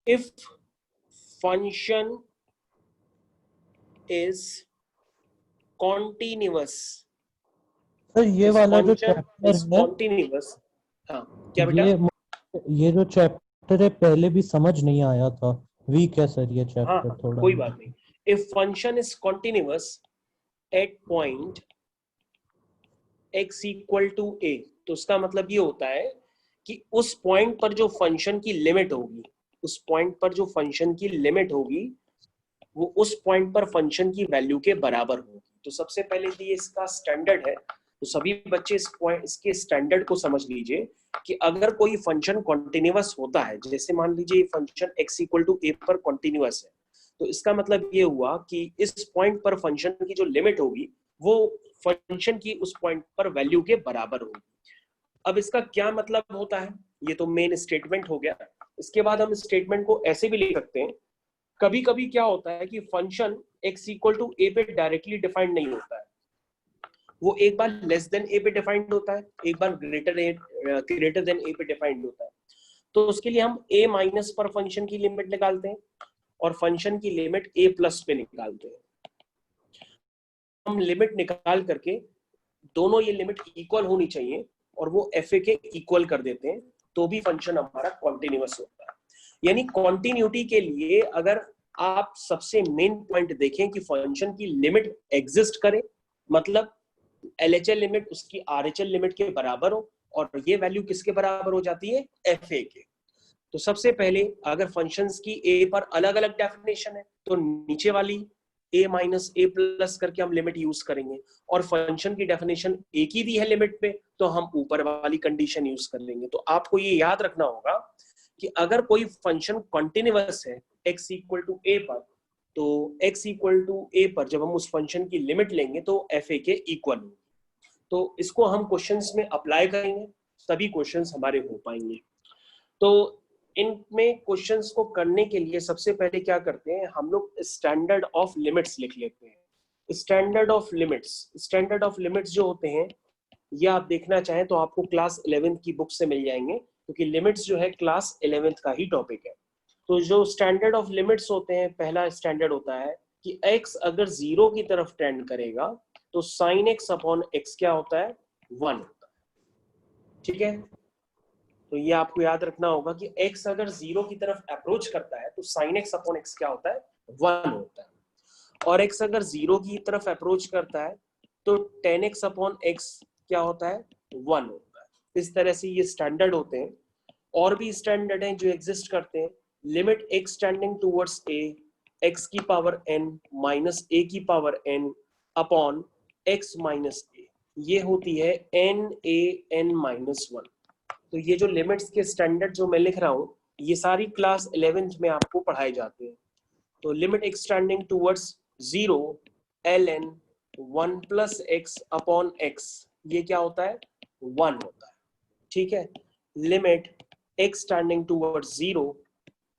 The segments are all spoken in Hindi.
if function is continuous, sir ये वाला जो function चैप्टर is है, continuous, हाँ क्या बेटा? ये जो चैप्टर है पहले भी समझ नहीं आया था, वीक है सर ये हाँ चैप्टर थोड़ा। कोई बात नहीं। If function is continuous at point x equal to a, तो उसका मतलब ये होता है कि उस पॉइंट पर जो फंक्शन की लिमिट होगी, उस पॉइंट पर जो फंक्शन की लिमिट होगी वो उस पॉइंट पर फंक्शन की वैल्यू के बराबर होगी। तो सबसे पहले ये इसका स्टैंडर्ड है, तो सभी बच्चे इस पॉइंट इसके स्टैंडर्ड को समझ लीजिए कि अगर कोई फंक्शन कॉन्टिन्यूअस होता है, जैसे मान लीजिए function x equal to a पर कॉन्टिन्यूअस है, तो इसका मतलब ये हुआ कि इस पॉइंट पर फंक्शन की जो लिमिट होगी वो फंक्शन की उस पॉइंट पर वैल्यू के बराबर होगी। अब इसका क्या मतलब होता है, ये तो मेन स्टेटमेंट हो गया। इसके बाद हम स्टेटमेंट को ऐसे भी लिख सकते हैं, कभी कभी क्या होता है कि function x equal to a पे डायरेक्टली डिफाइंड नहीं होता है, वो एक बार लेस देन a पे डिफाइंड होता है, एक बार ग्रेटर देन a पे डिफाइंड होता है। तो उसके लिए हम a माइनस पर फंक्शन की लिमिट निकालते हैं और फंक्शन की लिमिट a प्लस पे निकालते हैं। हम लिमिट निकाल करके दोनों ये लिमिट इक्वल होनी चाहिए और वो fa के इक्वल कर देते हैं, तो भी फंक्शन हमारा कॉन्टिन्यूअस होता है। यानी कॉन्टिन्यूटी के लिए अगर आप सबसे मेन पॉइंट देखें कि फंक्शन की लिमिट एग्जिस्ट करे, मतलब LHL लिमिट उसकी RHL लिमिट के बराबर हो, और ये वैल्यू किसके बराबर हो जाती है, FA के। तो सबसे पहले अगर फंक्शंस की A पर अलग अलग डेफिनेशन है तो नीचे वाली a माइनस ए प्लस करके हम लिमिट यूज करेंगे, और फंक्शन की डेफिनेशन एक ही दी है लिमिट पे तो हम ऊपर वाली कंडीशन यूज कर लेंगे। तो आपको ये याद रखना होगा कि अगर कोई फंक्शन कॉन्टिन्यूअस है x इक्वल टू ए पर, तो x इक्वल टू ए पर जब हम उस फंक्शन की लिमिट लेंगे तो fa के इक्वल होगी। तो इसको हम क्वेश्चंस में अप्लाई करेंगे, तभी क्वेश्चंस हमारे हो पाएंगे। तो इनमें क्वेश्चंस को करने के लिए सबसे पहले क्या करते हैं, हम लोग स्टैंडर्ड ऑफ लिमिट्स लिख लेते हैं। स्टैंडर्ड ऑफ लिमिट्स जो होते हैं ये आप देखना चाहें तो आपको क्लास 11th की बुक से मिल जाएंगे, क्योंकि लिमिट्स जो है क्लास 11th का ही टॉपिक है। तो जो स्टैंडर्ड ऑफ लिमिट्स होते हैं, पहला स्टैंडर्ड होता है कि x अगर 0 की तरफ टेंड करेगा तो साइन x अपॉन x क्या होता है, 1 होता है। ठीक है, तो ये आपको याद रखना होगा कि x अगर 0 की तरफ अप्रोच करता है तो sin x अपॉन x क्या होता है, 1 होता है। और x अगर 0 की तरफ अप्रोच करता है तो tan x अपॉन x क्या होता है, 1 होता है। इस तरह से ये स्टैंडर्ड होते हैं। और भी स्टैंडर्ड हैं जो एग्जिस्ट करते हैं, limit x tending towards a x की पावर n माइनस a की power n upon x minus a, ये होती है n माइनस 1। तो ये जो लिमिट्स के स्टैंडर्ड जो मैं लिख रहा हूँ ये सारी क्लास 11th में आपको पढ़ाए जाते हैं। तो limit x tending towards 0 ln 1 plus x upon x, ये क्या होता है, 1 होता है। ठीक है, limit x tending towards 0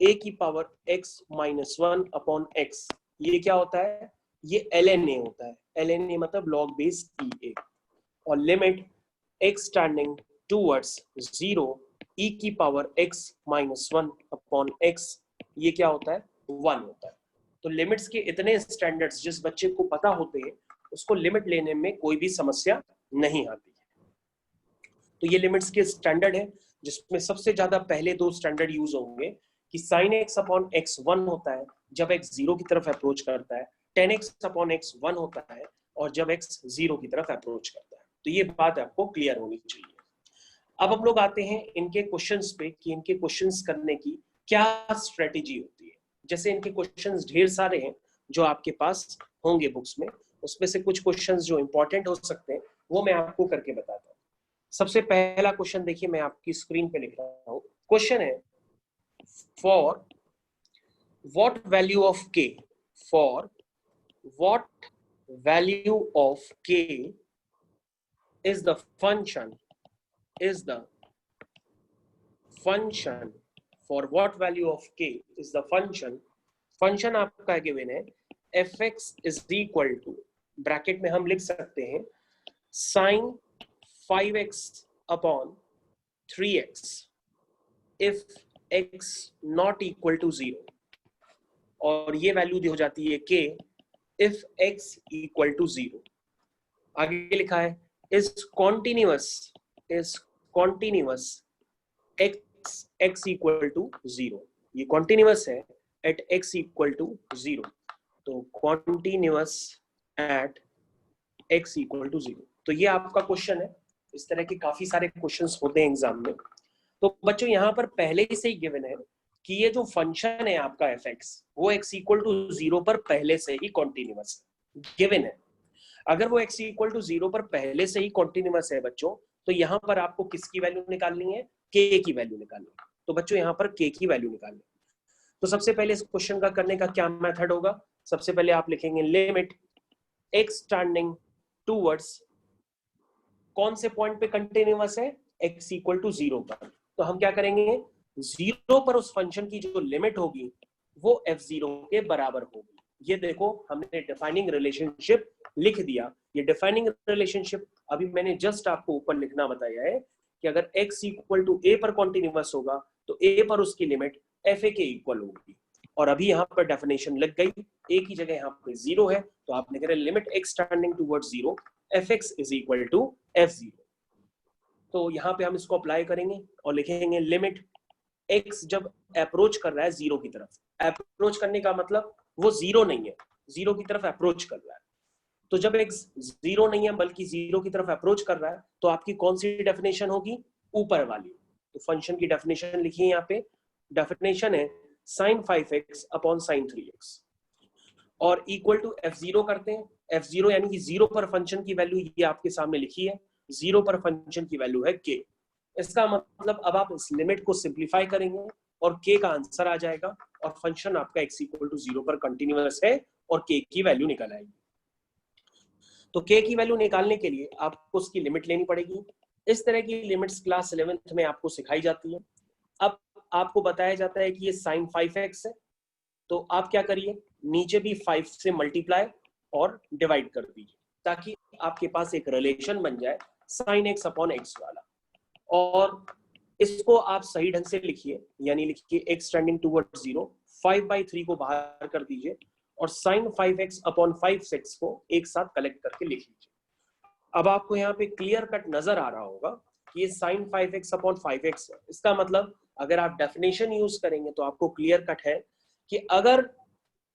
a की power x minus 1 upon x, ये क्या होता है, ये ln a होता है। ln a मतलब log बेस e a। और limit x tending towards 0 e की power x minus 1 upon x, ये क्या होता है, 1 होता है। तो लिमिट्स के इतने स्टैंडर्ड्स जिस बच्चे को पता होते हैं उसको लिमिट लेने में कोई भी समस्या नहीं आती है। तो ये लिमिट्स के स्टैंडर्ड है, जिसमें सबसे ज्यादा पहले दो स्टैंडर्ड यूज होंगे कि साइन एक्स अपॉन एक्स 1 होता है जब x 0 की तरफ अप्रोच करता है, टेन एक्स अपॉन एक्स 1 होता है और जब x 0 की तरफ अप्रोच करता है। तो ये बात आपको क्लियर होनी चाहिए। अब हम लोग आते हैं इनके क्वेश्चंस पे कि इनके क्वेश्चंस करने की क्या स्ट्रेटेजी होती है। जैसे इनके क्वेश्चंस ढेर सारे हैं जो आपके पास होंगे बुक्स में, उसमें से कुछ क्वेश्चंस जो इंपॉर्टेंट हो सकते हैं वो मैं आपको करके बताता हूँ। सबसे पहला क्वेश्चन देखिए, मैं आपकी स्क्रीन पे लिख रहा हूँ। क्वेश्चन है, for what value of k, for what value of k is the function for what value of k is the function आपका गिवन है fx is equal to, bracket में हम लिख सकते हैं sin 5x upon 3x if x not equal to 0 और ये वैल्यू हो जाती है k if x equal to 0। आगे लिखा है is continuous x equal to 0। ये कॉन्टिन्यूअस है एट x इक्वल टू 0। तो continuous at x equal to 0। तो ये आपका क्वेश्चन है। इस तरह के काफी सारे क्वेश्चंस होते हैं एग्जाम में। तो बच्चों यहाँ पर पहले से ही गिवन है कि ये जो फंक्शन है आपका fx वो x इक्वल टू 0 पर पहले से ही कॉन्टिन्यूअस गिवन है। अगर वो x इक्वल टू 0 पर पहले से ही कॉन्टिन्यूअस है बच्चों, तो यहाँ पर आपको किसकी वैल्यू निकालनी है? k की वैल्यू निकालनी है। तो बच्चों यहाँ पर k की वैल्यू निकालनी है। तो सबसे पहले इस क्वेश्चन का करने का क्या मेथड होगा? सबसे पहले आप लिखेंगे लिमिट x टेंडिंग टूवर्ड्स, कौन से पॉइंट पे कंटिन्यूअस है? x इक्वल टू 0 पर। तो हम क्या करेंगे, 0 पर उस फंक्शन की जो लिमिट होगी वो f0 के बराबर होगी। ये देखो हमने डिफाइनिंग रिलेशनशिप लिख दिया। ये डिफाइनिंग रिलेशनशिप अभी मैंने जस्ट आपको ऊपर लिखना बताया है कि अगर x इक्वल टू a पर कॉन्टिन्यूअस होगा तो a पर उसकी लिमिट fa के इक्वल होगी। और अभी यहाँ पर डेफिनेशन लग गई, a की जगह यहाँ पे 0 है तो आप लिख रहे हैं limit x tending towards 0 fx is equal to f0। तो यहाँ पे हम इसको अप्लाई करेंगे और लिखेंगे लिमिट x जब अप्रोच कर रहा है 0 की तरफ, अप्रोच करने का मतलब वो 0 नहीं है, 0 की तरफ अप्रोच कर रहा है। तो जब x 0 नहीं है बल्कि 0 की तरफ अप्रोच कर रहा है तो आपकी कौन सी डेफिनेशन होगी? ऊपर वाली। तो फंक्शन की डेफिनेशन लिखिए यहाँ पे। डेफिनेशन है sin 5x upon sin 3x और इक्वल टू f0 करते हैं। f0 यानी कि 0 पर फंक्शन की वैल्यू ये आपके सामने लिखी है, 0 पर फंक्शन की वैल्यू है k। इसका मतलब अब आप इस लिमिट को सिंप्लीफाई करेंगे और k का आंसर आ जाएगा और फंक्शन आपका x इक्वल टू 0 पर कंटिन्यूअस है और k की वैल्यू निकल आएगी। तो k की वैल्यू निकालने के लिए आपको उसकी लिमिट लेनी पड़ेगी। इस तरह की लिमिट्स क्लास 11th में आपको सिखाई जाती है। अब आपको बताया जाता है कि ये sin 5x है, तो आप क्या करिए, नीचे भी 5 से मल्टीप्लाई और डिवाइड कर दीजिए ताकि आपके पास एक रिलेशन बन जाए sin x अपॉन x वाला। और इसको आप सही ढंग से लिखिए, यानी लिखिए x टेंडिंग टुवर्ड्स 0, 5/3 को बाहर कर दीजिए और sin 5x अपॉन 5x को एक साथ कलेक्ट करके लिख लीजिए। अब आपको यहाँ पे क्लियर कट नजर आ रहा होगा कि ये sin 5x अपॉन 5x है। इसका मतलब अगर आप डेफिनेशन यूज करेंगे तो आपको क्लियर कट है कि अगर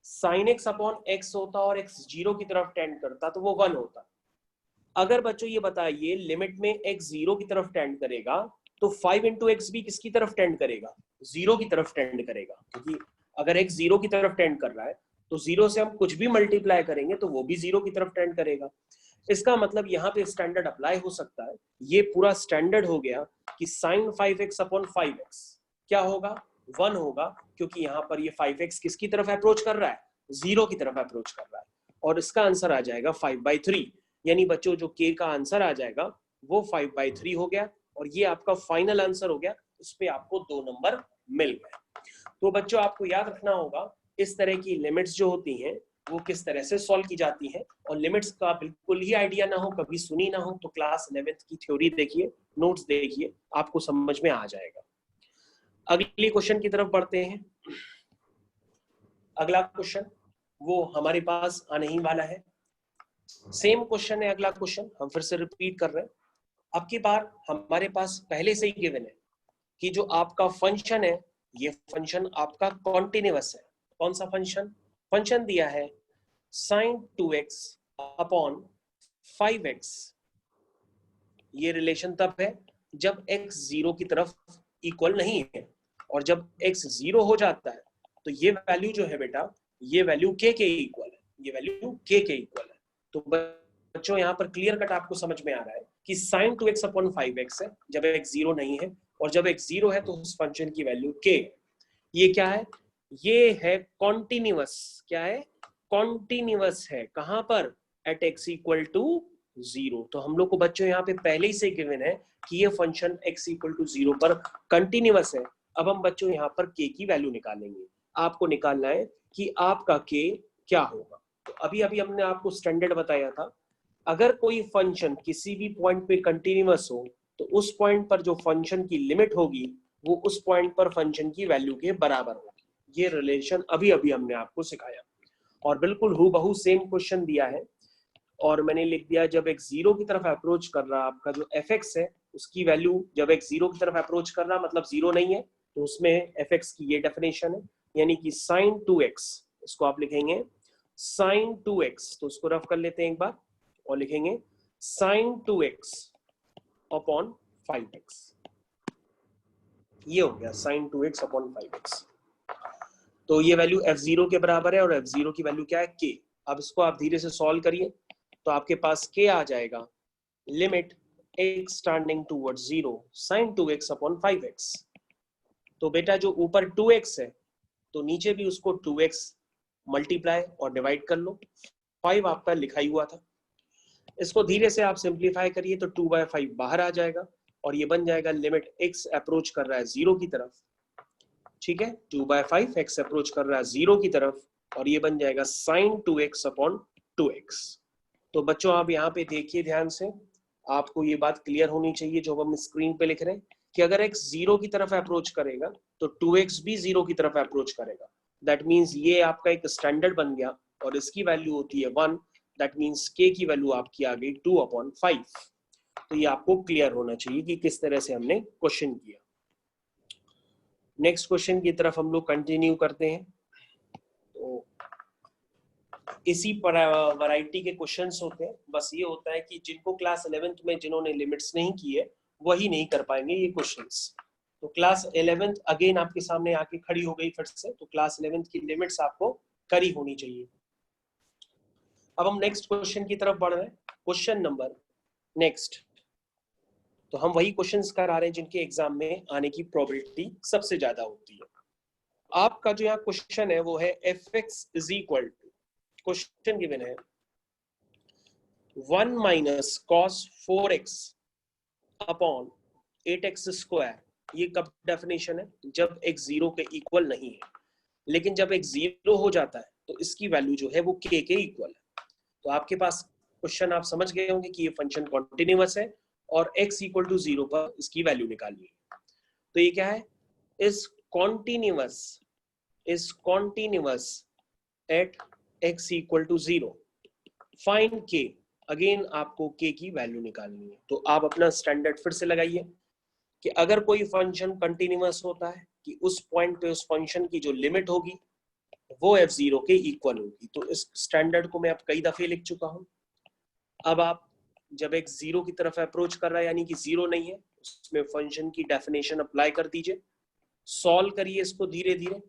sin x अपॉन x होता और x 0 की तरफ टेंड करता तो वो 1 होता। अगर बच्चों ये बताइए लिमिट में x 0 की तरफ टेंड करेगा तो 5 इंटू एक्स भी किसकी तरफ टेंड करेगा? 0 की तरफ टेंड करेगा। क्योंकि अगर x 0 की तरफ टेंड कर रहा है तो 0 से हम कुछ भी मल्टीप्लाई करेंगे तो वो भी 0 की तरफ टेंड करेगा। इसका मतलब यहाँ पे स्टैंडर्ड अप्लाई हो सकता है। ये पूरा स्टैंडर्ड हो गया कि sin 5x अपॉन 5x क्या होगा? 1 होगा, क्योंकि यहाँ पर ये 5x किसकी तरफ अप्रोच कर रहा है? 0 की तरफ अप्रोच कर रहा है। और इसका आंसर आ जाएगा 5/3, यानी बच्चों जो k का आंसर आ जाएगा वो 5/3 हो गया और ये आपका फाइनल आंसर हो गया। इस पे आपको 2 नंबर मिल गए। तो बच्चों आपको याद रखना होगा इस तरह की लिमिट्स जो होती हैं वो किस तरह से सॉल्व की जाती है। और लिमिट्स का बिल्कुल ही आइडिया ना हो, कभी सुनी ना हो, तो क्लास 11th की थ्योरी देखिए, नोट्स देखिए, आपको समझ में आ जाएगा। अगली क्वेश्चन की तरफ बढ़ते हैं। अगला क्वेश्चन वो हमारे पास आने ही वाला है। सेम क्वेश्चन है अगला क्वेश्चन, हम फिर से रिपीट कर रहे हैं। अब की बार हमारे पास पहले से ही गिवन है कि जो आपका फंक्शन है ये फंक्शन आपका कॉन्टिन्यूअस है। कौन सा फंक्शन? फंक्शन दिया है sin 2x अपॉन 5x। ये रिलेशन तब है जब x 0 की तरफ इक्वल नहीं है, और जब x 0 हो जाता है तो ये वैल्यू जो है बेटा, ये वैल्यू k के इक्वल है, ये वैल्यू k के इक्वल है। तो बच्चों यहाँ पर क्लियर कट आपको समझ में आ रहा है कि sin 2x अपॉन 5x है जब x 0 नहीं है, और जब x 0 है तो उस फंक्शन की वैल्यू k। ये क्या है? ये है कॉन्टिन्यूअस। क्या है? कॉन्टिन्यूअस है। कहां पर? At x equal to 0। तो हम लोग को बच्चों यहाँ पे पहले ही से गिवन है कि ये फंक्शन x इक्वल टू 0 पर कंटिन्यूअस है। अब हम बच्चों यहाँ पर k की वैल्यू निकालेंगे। आपको निकालना है कि आपका k क्या होगा। तो अभी अभी हमने आपको स्टैंडर्ड बताया था, अगर कोई फंक्शन किसी भी पॉइंट पे कंटिन्यूअस हो तो उस पॉइंट पर जो फंक्शन की लिमिट होगी वो उस पॉइंट पर फंक्शन की वैल्यू के बराबर होगी। ये रिलेशन अभी अभी हमने आपको सिखाया और बिल्कुल हूबहू सेम क्वेश्चन दिया है और मैंने लिख दिया जब x 0 की तरफ अप्रोच कर रहा आपका जो fx है उसकी वैल्यू जब x 0 की तरफ अप्रोच कर रहा मतलब 0 नहीं है तो उसमें fx की ये डेफिनेशन है, यानी कि sin 2x, इसको आप लिखेंगे sin 2x, तो उसको रफ कर लेते हैं एक बार और लिखेंगे sin 2x अपॉन 5x। ये हो गया sin 2x अपॉन 5x। तो ये वैल्यू f0 के बराबर है और f0 की वैल्यू क्या है k। अब इसको आप धीरे से सॉल्व करिए तो आपके पास k आ जाएगा limit x tending towards 0 sin 2x upon 5x। तो बेटा जो ऊपर 2x है तो नीचे भी उसको 2x मल्टीप्लाई और डिवाइड कर लो, 5 आपका लिखा ही हुआ था। इसको धीरे से आप सिंप्लीफाई करिए तो 2/5 बाहर आ जाएगा और ये बन जाएगा लिमिट x अप्रोच कर रहा है 0 की तरफ, ठीक है, 2/5 x अप्रोच कर रहा है 0 की तरफ और ये बन जाएगा sin 2x अपॉन 2x। तो बच्चों आप यहाँ पे देखिए ध्यान से, आपको ये बात क्लियर होनी चाहिए जो हम स्क्रीन पे लिख रहे हैं कि अगर x 0 की तरफ अप्रोच करेगा तो 2x भी 0 की तरफ अप्रोच करेगा। दैट मीन्स ये आपका एक स्टैंडर्ड बन गया और इसकी वैल्यू होती है 1। दैट मीन्स k की वैल्यू आपकी आ गई 2/5। तो ये आपको क्लियर होना चाहिए कि किस तरह से हमने क्वेश्चन किया। नेक्स्ट क्वेश्चन की तरफ हम लोग कंटिन्यू करते हैं। तो इसी पर वैरायटी के क्वेश्चंस होते हैं, बस ये होता है कि जिनको क्लास 11th में जिन्होंने लिमिट्स नहीं की है वही नहीं कर पाएंगे ये क्वेश्चंस। तो क्लास 11th अगेन आपके सामने आके खड़ी हो गई फिर से, तो क्लास 11th की लिमिट्स आपको करी होनी चाहिए। अब हम नेक्स्ट क्वेश्चन की तरफ बढ़ रहे हैं, क्वेश्चन नंबर नेक्स्ट। तो हम वही क्वेश्चंस करा रहे हैं जिनके एग्जाम में आने की प्रोबेबिलिटी सबसे ज्यादा होती है। आपका जो यहाँ क्वेश्चन है वो है fx is equal to, question given है 1 minus cos 4x upon 8x square. ये कब डेफिनेशन है? जब x 0 के इक्वल नहीं है, लेकिन जब x 0 हो जाता है तो इसकी वैल्यू जो है वो k के इक्वल है। तो आपके पास क्वेश्चन आप समझ गए होंगे कि ये फंक्शन कॉन्टिन्यूअस है और x इक्वल टू 0 पर इसकी वैल्यू निकालनी है। तो ये क्या है? Is continuous at x equal to 0, find k। Again आपको k की वैल्यू निकालनी है। तो आप अपना स्टैंडर्ड फिर से लगाइए कि अगर कोई फंक्शन कंटिन्यूअस होता है कि उस पॉइंट पे उस फंक्शन की जो लिमिट होगी वो f0 के इक्वल होगी। तो इस स्टैंडर्ड को मैं अब कई दफे लिख चुका हूं। अब आप जब x 0 की तरफ अप्रोच कर रहा है यानी कि 0 नहीं है, उसमें फंक्शन की डेफिनेशन अप्लाई कर दीजिए, सॉल्व करिए इसको धीरे धीरे।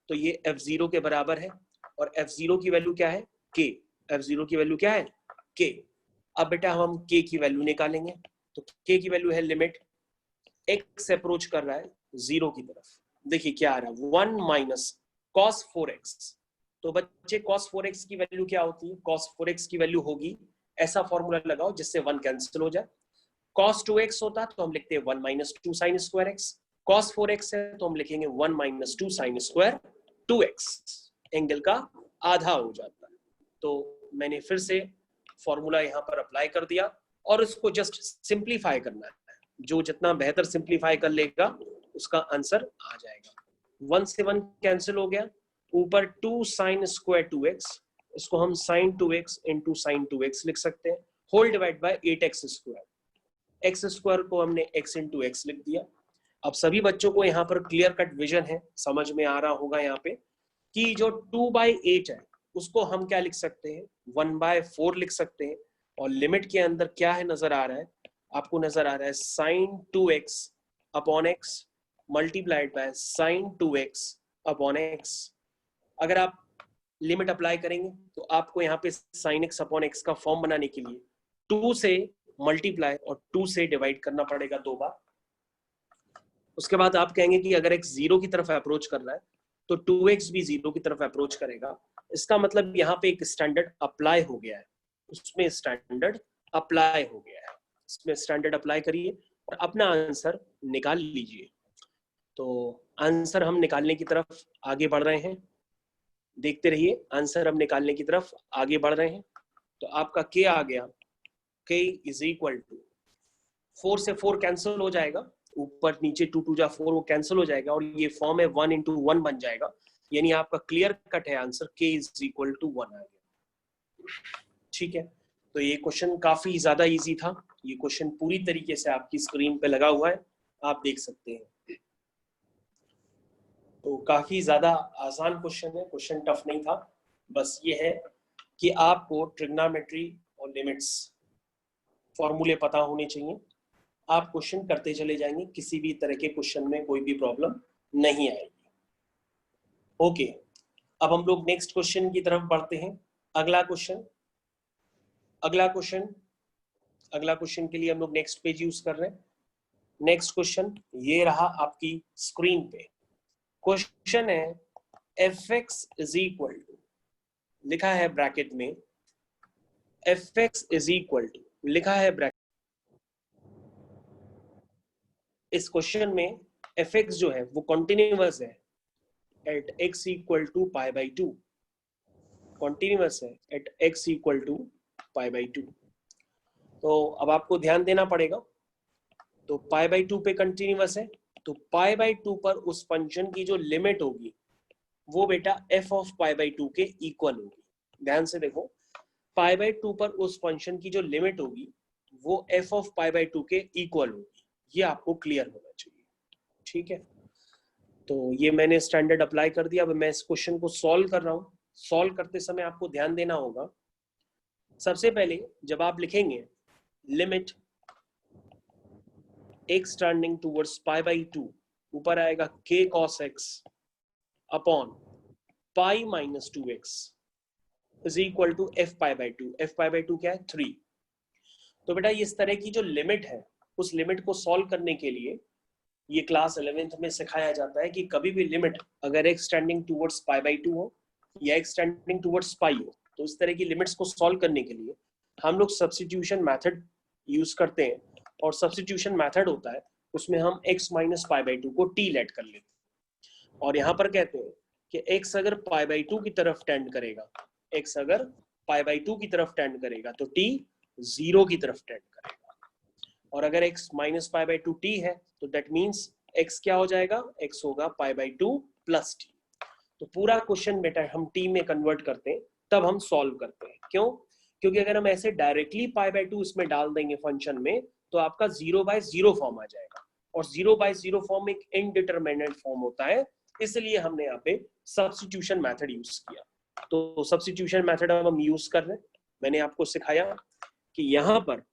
तो ये f0 के बराबर है और f0 की वैल्यू क्या है? k। f0 की वैल्यू क्या है? k। अब बेटा हम k की वैल्यू निकालेंगे। तो k की वैल्यू है लिमिट x अप्रोच कर रहा है 0 की तरफ। देखिए क्या आ रहा है, 1 माइनस cos 4x। तो बच्चे cos 4x की वैल्यू क्या होती है? cos 4x की वैल्यू होगी, ऐसा फॉर्मूला लगाओ जिससे 1 कैंसिल हो जाए। cos 2x होता तो हम लिखते हैं 1 minus 2 sine square x। cos 4x है तो हम लिखेंगे 1 minus 2 sine square 2x। Angle का आधा हो जाता है। तो मैंने फिर से फॉर्मूला यहाँ पर अप्लाई कर दिया और इसको जस्ट सिंप्लीफाई करना है। जो जितना बेहतर सिंप्लीफाई कर लेगा उसका आंसर आ जाएगा। 1 से 1 कैंसिल हो गया, ऊपर 2 साइन स्क्वायर 2x, इसको हम sign 2x into sine 2x लिख सकते हैं, whole divide by 8x square. x square को हमने x इंटू x लिख दिया। अब सभी बच्चों को यहाँ पर क्लियर कट विजन है, समझ में आ रहा होगा यहाँ पे कि जो 2/8 है उसको हम क्या लिख सकते हैं? 1/4 लिख सकते हैं। और लिमिट के अंदर क्या है नजर आ रहा है आपको? नजर आ रहा है sine 2x upon x multiplied by sine 2x upon x। अगर आप लिमिट अप्लाई करेंगे तो आपको यहाँ पे साइन x अपॉन x का फॉर्म बनाने के लिए 2 से मल्टीप्लाई और 2 से डिवाइड करना पड़ेगा 2 बार। उसके बाद आप कहेंगे कि अगर x 0 की तरफ अप्रोच कर रहा है तो 2x भी 0 की तरफ अप्रोच करेगा। इसका मतलब यहाँ पे एक स्टैंडर्ड अप्लाई हो गया है, उसमें स्टैंडर्ड अप्लाई हो गया है। इसमें स्टैंडर्ड अप्लाई करिए और अपना आंसर निकाल लीजिए। तो आंसर हम निकालने की तरफ आगे बढ़ रहे हैं, देखते रहिए। आंसर हम निकालने की तरफ आगे बढ़ रहे हैं। तो आपका k आ गया, k इज इक्वल टू 4 से 4 कैंसिल हो जाएगा ऊपर नीचे 2 2 जा 4 वो कैंसिल हो जाएगा और ये फॉर्म है 1 into 1 बन जाएगा, यानी आपका क्लियर कट है answer k is equal to 1 आ गया। ठीक है, तो ये क्वेश्चन काफी ज्यादा इजी था। ये क्वेश्चन पूरी तरीके से आपकी स्क्रीन पे लगा हुआ है, आप देख सकते हैं। तो काफी ज्यादा आसान क्वेश्चन है, क्वेश्चन टफ नहीं था। बस ये है कि आपको ट्रिग्नोमेट्री और लिमिट्स फॉर्मूले पता होने चाहिए। आप क्वेश्चन करते चले जाएंगे, किसी भी तरह के क्वेश्चन में कोई भी प्रॉब्लम नहीं आएगी। ओके, अब हम लोग नेक्स्ट क्वेश्चन की तरफ बढ़ते हैं। अगला क्वेश्चन के लिए हम लोग नेक्स्ट पेज यूज कर रहे हैं। नेक्स्ट क्वेश्चन ये रहा आपकी स्क्रीन पे। क्वेश्चन है fx इज इक्वल टू, लिखा है ब्रैकेट में fx इज इक्वल टू, लिखा है ब्रैकेट। इस क्वेश्चन में fx जो है वो कॉन्टिन्यूअस है at x equal to pi by 2, continuous है at x equal to pi by 2। तो अब आपको ध्यान देना पड़ेगा। तो पाई बाई 2 पे कंटिन्यूअस है, तो पाई बाई 2 पर उस फंक्शन की जो लिमिट होगी वो बेटा f ऑफ पाई बाई 2 के इक्वल होगी। ध्यान से देखो, पाई बाई 2 पर उस फंक्शन की जो लिमिट होगी वो f ऑफ पाई बाई 2 के इक्वल होगी। ये आपको क्लियर होना चाहिए। ठीक है, तो ये मैंने स्टैंडर्ड अप्लाई कर दिया। अब मैं इस क्वेश्चन को सॉल्व कर रहा हूँ। सॉल्व करते समय आपको ध्यान देना होगा, सबसे पहले जब आप लिखेंगे limit x tending towards pi by 2, ऊपर आएगा k cos x upon pi minus 2x is equal to f pi by 2। f pi by 2 क्या है? 3। तो बेटा इस तरह की जो लिमिट है, उस लिमिट को सॉल्व करने के लिए ये क्लास 11th में सिखाया जाता है कि कभी भी लिमिट अगर x tending towards pi by 2 हो या x टेंडिंग टुवर्ड्स पाई हो, तो इस तरह की लिमिट्स को सॉल्व करने के लिए हम लोग सब्स्टिट्यूशन मेथड यूज करते हैं। और सब्स्टिट्यूशन मेथड होता है उसमें हम x माइनस पाई बाई 2 को t लेट कर लेते हैं। और यहाँ पर कहते हैं कि x अगर पाई बाई 2 की तरफ टेंड करेगा, x अगर पाई बाई 2 की तरफ टेंड करेगा तो t 0 की तरफ टेंड करेगा। और अगर x minus pi by 2 t है तो दैट मीन्स x क्या हो जाएगा? x होगा पाई बाई 2 प्लस t। तो पूरा क्वेश्चन बेटा हम t में कन्वर्ट करते हैं, तब हम सॉल्व करते हैं। क्यों? क्योंकि अगर हम ऐसे डायरेक्टली पाई बाई 2 इसमें डाल देंगे फंक्शन में, तो आपका 0 बाय 0 फॉर्म आ जाएगा, और 0 बाय 0 फॉर्म एक इनडिटरमिनेट फॉर्म होता है। इसलिए हमने यहाँ पे सब्स्टिट्यूशन मेथड यूज किया। तो सब्स्टिट्यूशन मेथड हम यूज कर रहे हैं। मैंने आपको सिखाया कि यहाँ पर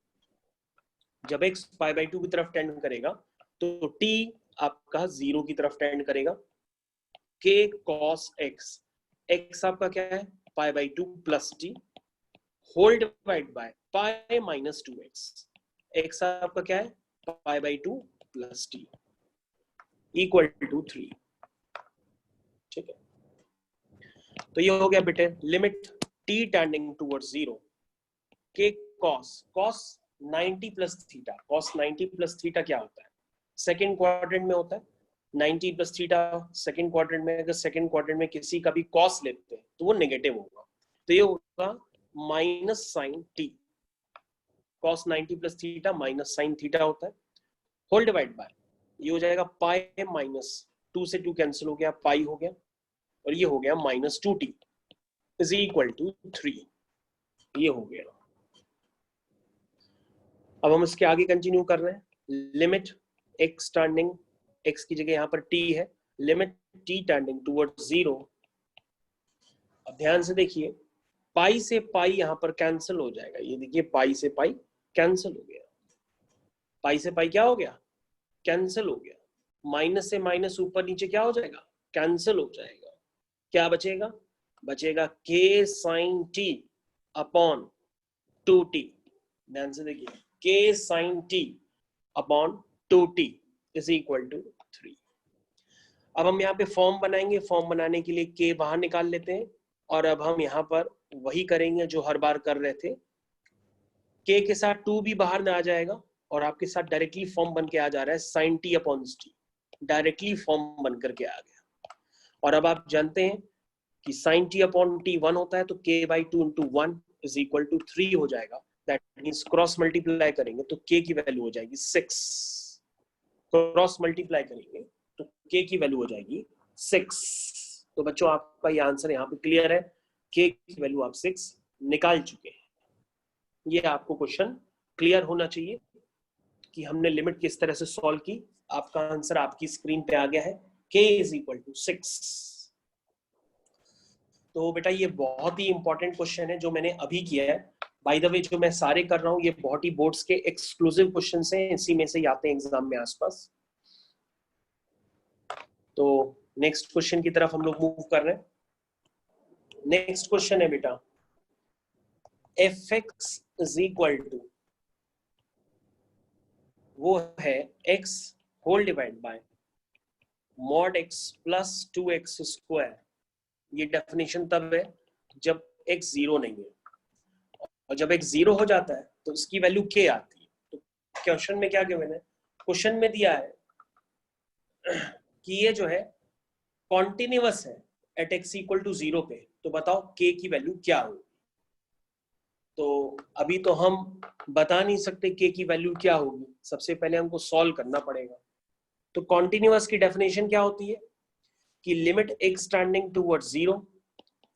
जब x पाई बाई 2 की तरफ टेंड करेगा तो t आपका 0 की तरफ टेंड करेगा। k cos x, x आपका क्या है? Pi by 2 plus t whole divide by pi minus 2x, x आपका क्या है? Pi by 2 plus t equal to 3। ठीक है, तो ये हो गया बेटे limit t tending towards 0 k cos 90 plus theta. cos 90 plus theta क्या होता है? सेकेंड क्वाड्रेंट में होता है 90 प्लस थीटा सेकेंड क्वाड्रेंट में। अगर सेकेंड क्वाड्रेंट में किसी का भी cos लेते हैं तो वो नेगेटिव होगा, तो ये होगा minus sine T. cos 90 plus theta minus sine theta होता है, होल डिवाइड बाय ये हो जाएगा पाई माइनस 2 से 2 कैंसिल हो गया, पाई हो गया, और ये हो गया minus 2t is equal to 3। ये हो गया। अब हम इसके आगे कंटिन्यू कर रहे हैं। लिमिट x टेंडिंग, x की जगह यहाँ पर t है, लिमिट t टेंडिंग टुवर्ड्स 0। अब ध्यान से देखिए, पाई से पाई यहाँ पर कैंसिल हो जाएगा। ये देखिए पाई से पाई कैंसिल हो गया, पाई से पाई क्या हो गया? कैंसिल हो गया। माइनस से माइनस ऊपर नीचे क्या हो जाएगा? कैंसिल हो जाएगा। क्या बचेगा? बचेगा k sine t upon 2t। ध्यान से देखिए, k sine t upon 2t is equal to 3। अब हम यहाँ पे फॉर्म बनाएंगे। फॉर्म बनाने के लिए k बाहर निकाल लेते हैं, और अब हम यहाँ पर वही करेंगे जो हर बार कर रहे थे। k के साथ 2 भी बाहर में आ जाएगा, और आपके साथ डायरेक्टली फॉर्म बन के आ जा रहा है sine t upon t, directly form बन करके आ गया। और अब आप जानते हैं कि साइन t अपॉन t 1 होता है, तो k by 2 into 1 is equal to 3 हो जाएगा। दैट मीन्स क्रॉस मल्टीप्लाई करेंगे तो k की वैल्यू हो जाएगी 6। क्रॉस मल्टीप्लाई करेंगे तो k की वैल्यू हो जाएगी 6। तो बच्चों आपका ये आंसर यहाँ पे क्लियर है, k की वैल्यू आप 6 निकाल चुके हैं। ये आपको क्वेश्चन क्लियर होना चाहिए कि हमने लिमिट किस तरह से सॉल्व की। आपका आंसर आपकी स्क्रीन पे आ गया है, k इज इक्वल टू 6। तो बेटा ये बहुत ही इंपॉर्टेंट क्वेश्चन है जो मैंने अभी किया है। बाय द वे जो मैं सारे कर रहा हूँ ये बहुत ही बोर्ड्स के एक्सक्लूसिव क्वेश्चन हैं, इसी में से आते हैं एग्जाम में आसपास। तो नेक्स्ट क्वेश्चन की तरफ हम लोग मूव कर रहे हैं। नेक्स्ट क्वेश्चन है बेटा fx इज इक्वल टू, वो है x whole divide by mod x plus 2x square. ये डेफिनेशन तब है जब x 0 नहीं है, और जब x 0 हो जाता है तो इसकी वैल्यू k आती है। तो क्वेश्चन में क्या गिवन है, क्वेश्चन में दिया है कि ये जो है कॉन्टिन्यूअस है एट x इक्वल टू 0 पे, तो बताओ k की वैल्यू क्या होगी। तो अभी तो हम बता नहीं सकते k की वैल्यू क्या होगी, सबसे पहले हमको सॉल्व करना पड़ेगा। तो कॉन्टिन्यूअस की डेफिनेशन क्या होती है कि limit x tending towards 0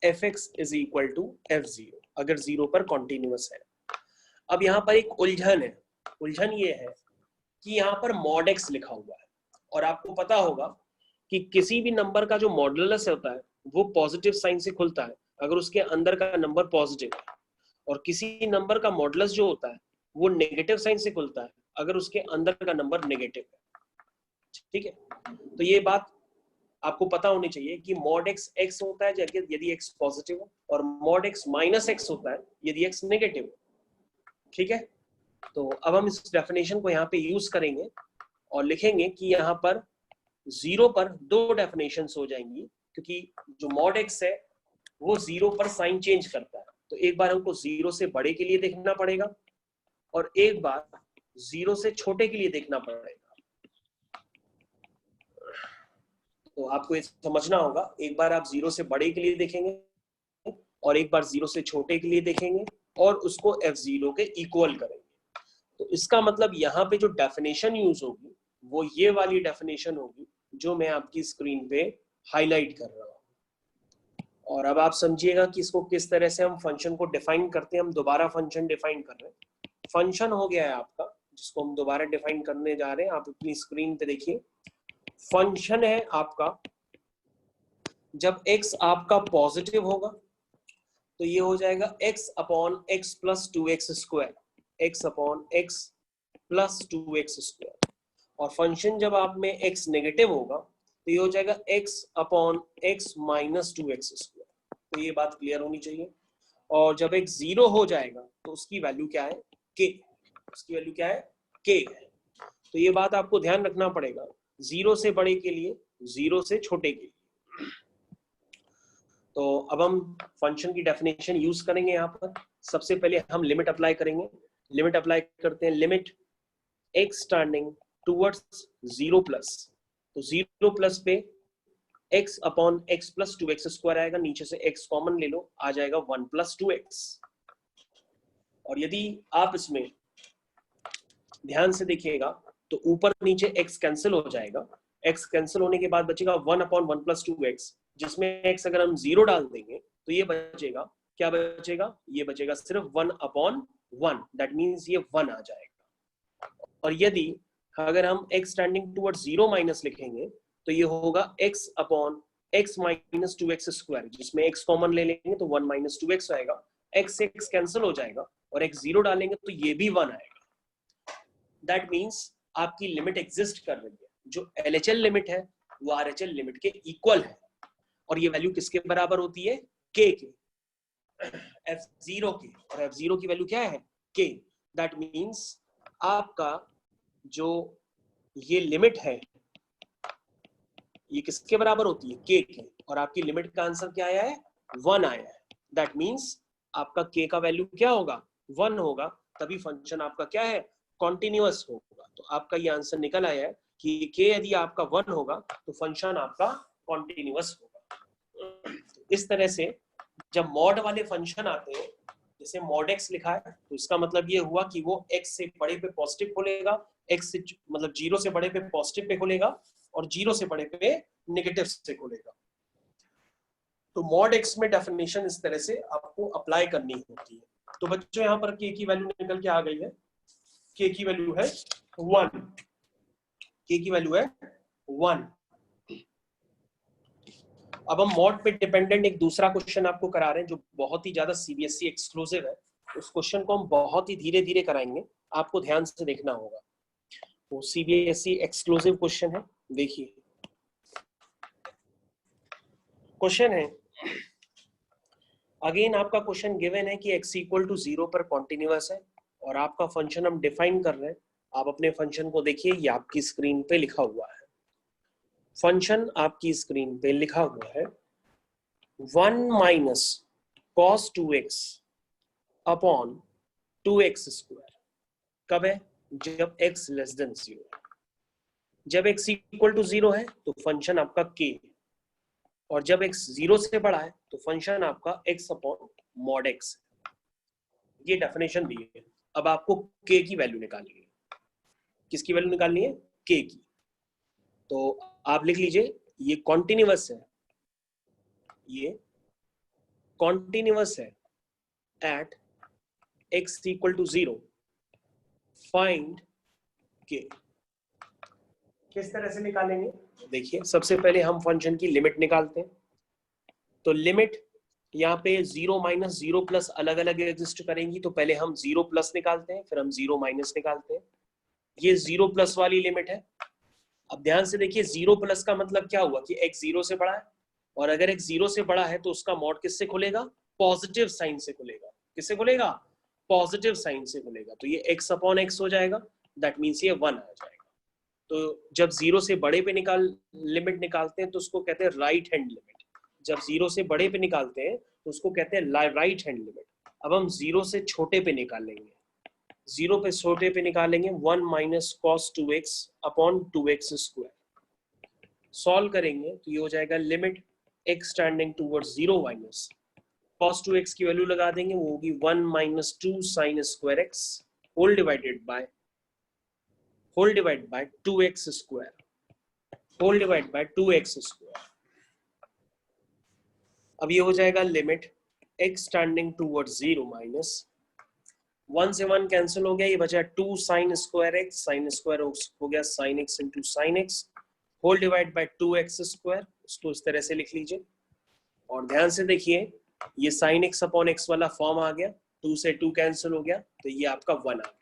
fx is equal to f0, अगर 0 पर कॉन्टिन्यूअस है। अब यहाँ पर एक उलझन है, उलझन ये है कि यहाँ पर मॉड x लिखा हुआ है, और आपको पता होगा कि किसी भी नंबर का जो मॉडुलस होता है वो पॉजिटिव साइन से खुलता है अगर उसके अंदर का नंबर पॉजिटिव है, और किसी नंबर का मॉडुलस जो होता है वो नेगेटिव साइन से खुलता है अगर उसके अंदर का नंबर नेगेटिव है। ठीक है, तो ये बात आपको पता होनी चाहिए कि मॉड x x होता है यदि x पॉजिटिव है, और मॉड x माइनस x होता है यदि x नेगेटिव है। ठीक है, तो अब हम इस डेफिनेशन को यहाँ पे यूज करेंगे और लिखेंगे कि यहाँ पर 0 पर दो डेफिनेशंस हो जाएंगी, क्योंकि जो मॉड x है वो 0 पर साइन चेंज करता है। तो एक बार हमको 0 से बड़े के लिए देखना पड़ेगा और एक बार 0 से छोटे के लिए देखना पड़ेगा। तो आपको ये समझना होगा, एक बार आप 0 से बड़े के लिए देखेंगे और एक बार 0 से छोटे के लिए देखेंगे और उसको f0 के इक्वल करेंगे। तो इसका मतलब यहाँ पे जो डेफिनेशन यूज होगी वो ये वाली डेफिनेशन होगी जो मैं आपकी स्क्रीन पे हाईलाइट कर रहा हूँ। और अब आप समझिएगा कि इसको किस तरह से हम फंक्शन को डिफाइन करते हैं। हम दोबारा फंक्शन डिफाइन कर रहे हैं। फंक्शन हो गया है आपका, जिसको हम दोबारा डिफाइन करने जा रहे हैं। आप अपनी स्क्रीन पे देखिए, फंक्शन है आपका जब x आपका पॉजिटिव होगा तो ये हो जाएगा x upon x plus 2x square, x upon x plus 2x square. और फंक्शन जब आप में x नेगेटिव होगा तो ये हो जाएगा x upon x minus 2x square. तो ये बात क्लियर होनी चाहिए। और जब x 0 हो जाएगा तो उसकी वैल्यू क्या है, k। उसकी वैल्यू क्या है, k है। तो ये बात आपको ध्यान रखना पड़ेगा, 0 से बड़े के लिए, 0 से छोटे के लिए। तो अब हम फंक्शन की डेफिनेशन यूज करेंगे। यहाँ पर सबसे पहले हम लिमिट अप्लाई करेंगे। लिमिट अप्लाई करते हैं, limit x tending towards 0 plus, तो 0 प्लस पे x upon x plus 2x square आएगा, नीचे से x कॉमन ले लो, आ जाएगा 1 प्लस 2x। और यदि आप इसमें ध्यान से देखिएगा तो ऊपर नीचे x कैंसिल हो जाएगा। x कैंसिल होने के बाद बचेगा 1 अपॉन 1 प्लस 2x, जिसमें x अगर हम 0 डाल देंगे तो ये बचेगा, क्या बचेगा, ये बचेगा सिर्फ 1 अपॉन 1, दैट मीन्स ये 1 आ जाएगा। और यदि अगर हम x टेंडिंग टुवर्ड्स 0 माइनस लिखेंगे तो ये होगा x upon x minus 2x square, जिसमें x कॉमन ले लेंगे तो 1 माइनस 2x आएगा, x x कैंसिल हो जाएगा और x 0 डालेंगे तो ये भी 1 आएगा। दैट मीन्स आपकी लिमिट एग्जिस्ट कर रही है। जो LHL लिमिट है वो RHL लिमिट के इक्वल है, और ये वैल्यू किसके बराबर होती है, k के, f0 के। और f0 की वैल्यू क्या है, k। दैट मीन्स आपका जो ये लिमिट है ये किसके बराबर होती है, k के, और आपकी लिमिट का आंसर क्या आया है, 1 आया है। दैट मीन्स आपका k का वैल्यू क्या होगा, 1 होगा, तभी फंक्शन आपका क्या है, कॉन्टिन्यूअस होगा। तो आपका ये आंसर निकल आया है कि k यदि आपका 1 होगा तो फंक्शन आपका कॉन्टिन्यूअस होगा। इस तरह से जब मॉड वाले फंक्शन आते हैं, जैसे मॉड x लिखा है, तो इसका मतलब ये हुआ कि वो x से बड़े पे पॉजिटिव खोलेगा, x मतलब 0 से बड़े पे पॉजिटिव पे खुलेगा और 0 से बड़े पे नेगेटिव से खुलेगा। तो मॉड x में डेफिनेशन इस तरह से आपको अप्लाई करनी होती है। तो बच्चों यहाँ पर k की वैल्यू निकल के आ गई है, k की वैल्यू है 1, k की वैल्यू है 1। अब हम मॉड पे डिपेंडेंट एक दूसरा क्वेश्चन आपको करा रहे हैं जो बहुत ही ज्यादा सीबीएसई एक्सक्लूसिव है। उस क्वेश्चन को हम बहुत ही धीरे धीरे कराएंगे, आपको ध्यान से देखना होगा। वो सीबीएसई एक्सक्लूसिव क्वेश्चन है, देखिए क्वेश्चन है। अगेन आपका क्वेश्चन गिवन है कि x इक्वल टू 0 पर कॉन्टिन्यूअस है और आपका फंक्शन हम डिफाइन कर रहे हैं। आप अपने फंक्शन को देखिए, ये आपकी स्क्रीन पे लिखा हुआ है। फंक्शन आपकी स्क्रीन पे लिखा हुआ है 1 minus cos 2x upon 2x square. कब है? जब x लेस देन 0 है। जब x इक्वल टू 0 है तो फंक्शन आपका k है, और जब x 0 से बड़ा है तो फंक्शन आपका x अपॉन मॉड x है। ये डेफिनेशन दी है। अब आपको k की वैल्यू निकालनी है। किसकी वैल्यू निकालनी है? k की। तो आप लिख लीजिए, ये कॉन्टिन्यूअस है, ये कॉन्टिन्यूअस है at x equal to 0, find k। किस तरह से निकालेंगे? देखिए, सबसे पहले हम फंक्शन की लिमिट निकालते हैं। तो लिमिट यहाँ पे 0 माइनस 0 प्लस अलग अलग एग्जिस्ट करेंगी, तो पहले हम 0 प्लस निकालते हैं, फिर हम 0 माइनस निकालते हैं। ये 0 प्लस वाली लिमिट है। अब ध्यान से देखिए, 0 प्लस का मतलब क्या हुआ कि x 0 से बड़ा है, और अगर x 0 से बड़ा है तो उसका मॉड किससे खुलेगा? पॉजिटिव साइन से खुलेगा। किससे खुलेगा? पॉजिटिव साइन से खुलेगा। तो ये x अपॉन x हो जाएगा, दैट मीन्स ये 1 आ जाएगा। तो जब 0 से बड़े पे लिमिट निकालते हैं तो उसको कहते हैं राइट हैंड लिमिट। जब 0 से बड़े पे निकालते हैं तो उसको कहते हैं राइट हैंड लिमिट। अब हम 0 से छोटे पे निकालेंगे। 0 पे छोटे पे निकालेंगे 1 minus cos 2x upon 2x square. Solve करेंगे तो ये हो जाएगा limit x tending towards 0 minus cos 2x की वैल्यू लगा देंगे, वो होगी 1 minus 2 sine square x whole divided by 2x square whole divide by 2x square. अब ये हो जाएगा limit x tending towards 0 minus 1 से 1 कैंसिल हो गया, ये बचा 2 sine square x, sine square हो गया sine x into sine x whole divide by 2x square. उसको इस तरह से लिख लीजिए, और ध्यान से देखिए, ये साइन x अपॉन x वाला फॉर्म आ गया, 2 से 2 कैंसिल हो गया, तो ये आपका 1 आ गया।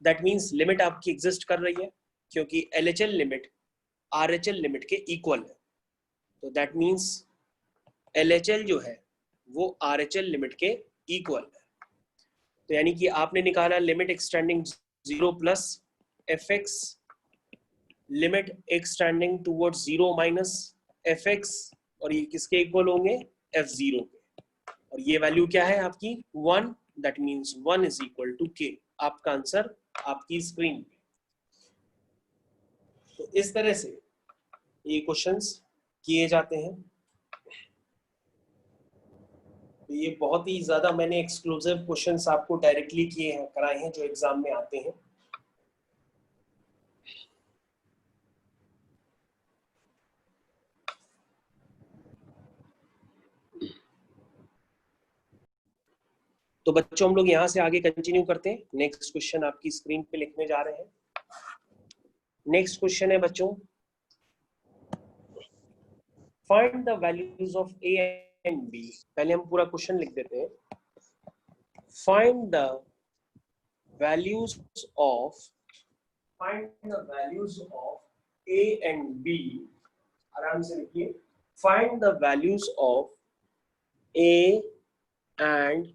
दैट मीन्स लिमिट आपकी एग्जिस्ट कर रही है, क्योंकि LHL लिमिट RHL लिमिट के इक्वल है। तो दैट मीन्स LHL जो है वो RHL लिमिट के इक्वल है। तो यानी कि आपने निकाला limit x tending 0 plus fx, limit x tending towards 0 minus fx, और ये किसके इक्वल होंगे? f0 के। और ये वैल्यू क्या है आपकी? 1। That means 1 is equal to k। आपका आंसर आपकी स्क्रीन पे। तो इस तरह से ये क्वेश्चंस किए जाते हैं। तो ये बहुत ही ज्यादा मैंने एक्सक्लूसिव क्वेश्चंस आपको डायरेक्टली किए हैं, कराए हैं, जो एग्जाम में आते हैं। तो बच्चों, हम लोग यहाँ से आगे कंटिन्यू करते हैं। नेक्स्ट क्वेश्चन आपकी स्क्रीन पे लिखने जा रहे हैं। नेक्स्ट क्वेश्चन है बच्चों, find the values of a and b। पहले हम पूरा क्वेश्चन लिख देते हैं। Find the values of a and b। आराम से लिखिए, find the values of a and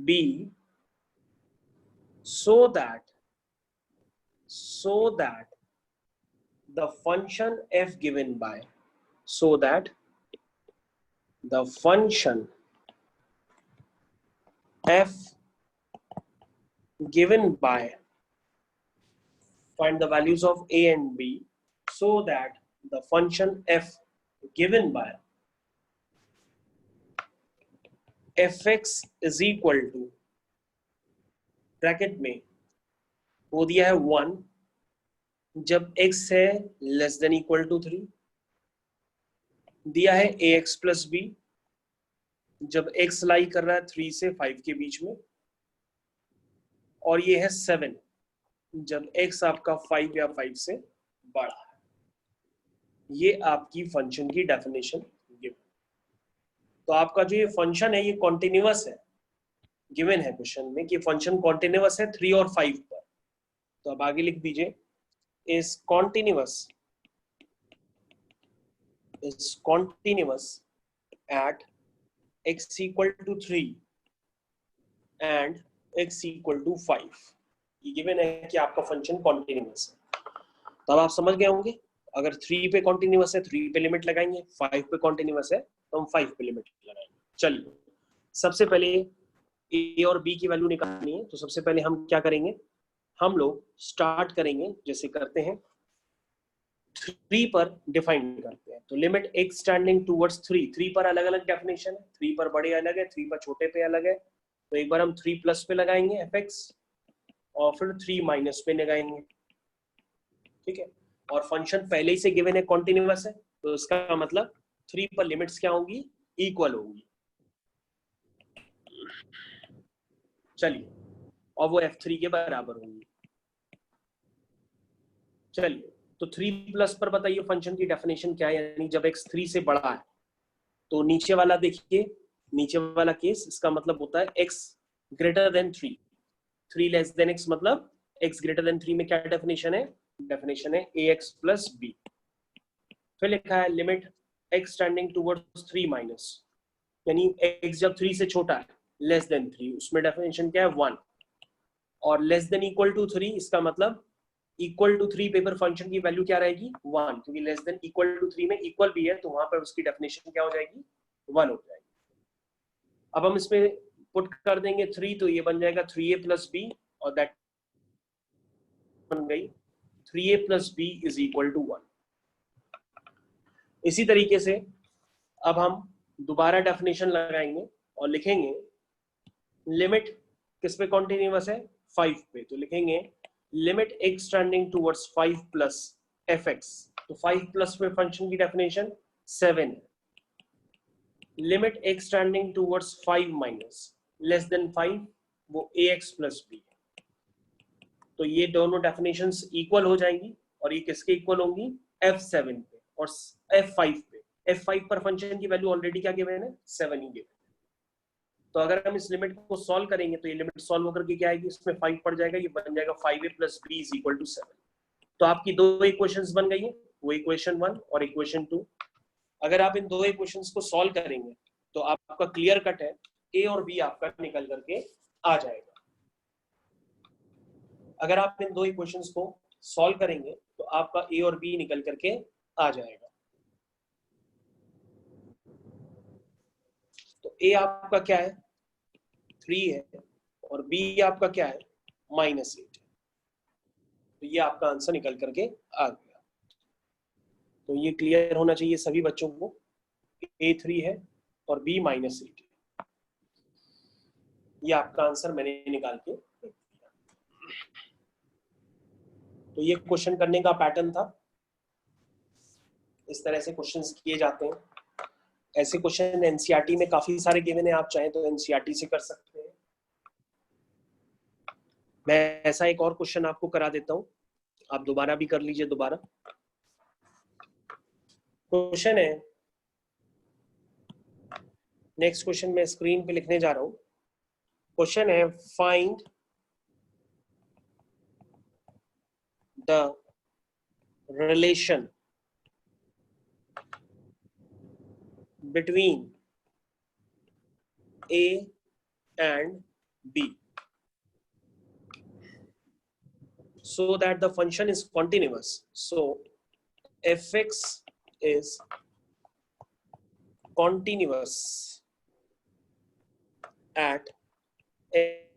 b so that the function f given by the function f given by find the values of a and b so that the function f given by fx is equal to bracket में वो दिया है 1 जब x है लेस देन इक्वल टू 3, दिया है ax प्लस b, जब x लाई कर रहा है 3 से 5 के बीच में, और ये है 7 जब x आपका 5 या 5 से बड़ा है। ये आपकी फंक्शन की डेफिनेशन गिवन। तो आपका जो ये फंक्शन है ये कॉन्टिन्यूअस है, गिवन है क्वेश्चन में कि फंक्शन कॉन्टिन्यूअस है 3 और 5 पर। तो अब आगे लिख दीजिए, is continuous at x equal to 3 and x equal to 5। ये गिवन है कि आपका फंक्शन कॉन्टिन्यूअस है। तो अब आप समझ गए होंगे, अगर 3 पे कॉन्टिन्यूअस है 3 पे लिमिट लगाएंगे, 5 पे कॉन्टिन्यूअस है तो हम 5 पे लिमिट लगाएंगे। चलिए, सबसे पहले a और b की वैल्यू निकालनी है। तो सबसे पहले हम क्या करेंगे, हम लोग स्टार्ट करेंगे जैसे करते हैं 3 पर डिफाइन करते हैं। तो लिमिट x स्टैंडिंग टूवर्ड्स 3 पर अलग अलग डेफिनेशन है, 3 पर बड़े अलग है, 3 पर छोटे पे अलग है। तो एक बार हम 3 प्लस पे लगाएंगे fx और फिर 3 माइनस पे लगाएंगे, ठीक है। और फंक्शन पहले ही से गिवन है कॉन्टिन्यूअस है, तो इसका मतलब 3 पर लिमिट्स क्या होंगी, इक्वल होंगी। चलिए, और वो f3 के बराबर होंगी। चलिए, तो 3 प्लस पर बताइए फंक्शन की डेफिनेशन क्या है, यानी जब x 3 से बड़ा है। तो नीचे वाला देखिए, नीचे वाला केस, इसका मतलब होता है x greater than 3, 3 less than x, मतलब x ग्रेटर देन 3 में क्या डेफिनेशन है, डेफिनेशन है ax प्लस b। फिर लिखा है limit x tending towards 3 minus, यानी x जब 3 से छोटा है लेस देन 3, उसमें डेफिनेशन क्या है 1, और लेस देन इक्वल टू 3, इसका मतलब इक्वल टू 3 पेपर फंक्शन की वैल्यू क्या रहेगी 1, क्योंकि लेस देन इक्वल टू 3 में इक्वल भी है, तो वहां पर उसकी डेफिनेशन क्या हो जाएगी 1 हो जाएगी। अब हम इसमें पुट कर देंगे 3, तो ये बन जाएगा 3a प्लस बी, और दैट बन गई 3a plus B is equal to 1। इसी तरीके से अब हम दोबारा डेफिनेशन लगाएंगे और लिखेंगे लिमिट किस पे कॉन्टिन्यूअस है 5 पे, तो लिखेंगे limit x tending towards 5 plus fx। तो 5 प्लस में फंक्शन की डेफिनेशन 7 है। Limit x tending towards 5 minus less than 5, वो ax प्लस b है। तो ये दोनों डेफिनेशंस इक्वल हो जाएंगी, और ये किसके इक्वल होंगी, f7 पे और f5 पे। f5 पर फंक्शन की वैल्यू ऑलरेडी क्या गिवन है 7 ही गिवन। तो अगर हम इस लिमिट को सॉल्व करेंगे तो ये लिमिट सॉल्व होकर के क्या आएगी, इसमें 5 पड़ जाएगा, ये बन जाएगा 5a plus b is equal to 7। तो आपकी दो इक्वेशंस बन गई है, वो इक्वेशन 1 और इक्वेशन 2। अगर आप इन दो इक्वेशंस को सॉल्व करेंगे तो आपका क्लियर कट है a और b आपका निकल करके आ जाएगा। अगर आप इन दो इक्वेशंस को सॉल्व करेंगे तो आपका a और b निकल करके आ जाएगा। तो a आपका क्या है 3 है, और b आपका क्या है -8 है। तो ये आपका आंसर निकल करके आ गया। तो ये क्लियर होना चाहिए सभी बच्चों को, a 3 है और b -8 है। ये आपका आंसर मैंने निकाल के रख दिया। तो ये क्वेश्चन करने का पैटर्न था, इस तरह से क्वेश्चंस किए जाते हैं। ऐसे क्वेश्चन एनसीईआरटी में काफी सारे गिवन है, आप चाहें तो एनसीईआरटी से कर सकते हैं। मैं ऐसा एक और क्वेश्चन आपको करा देता हूं, आप दोबारा भी कर लीजिए। दोबारा क्वेश्चन है, नेक्स्ट क्वेश्चन मैं स्क्रीन पे लिखने जा रहा हूं। क्वेश्चन है find the relation between a and b so that the function is continuous. So fx is continuous at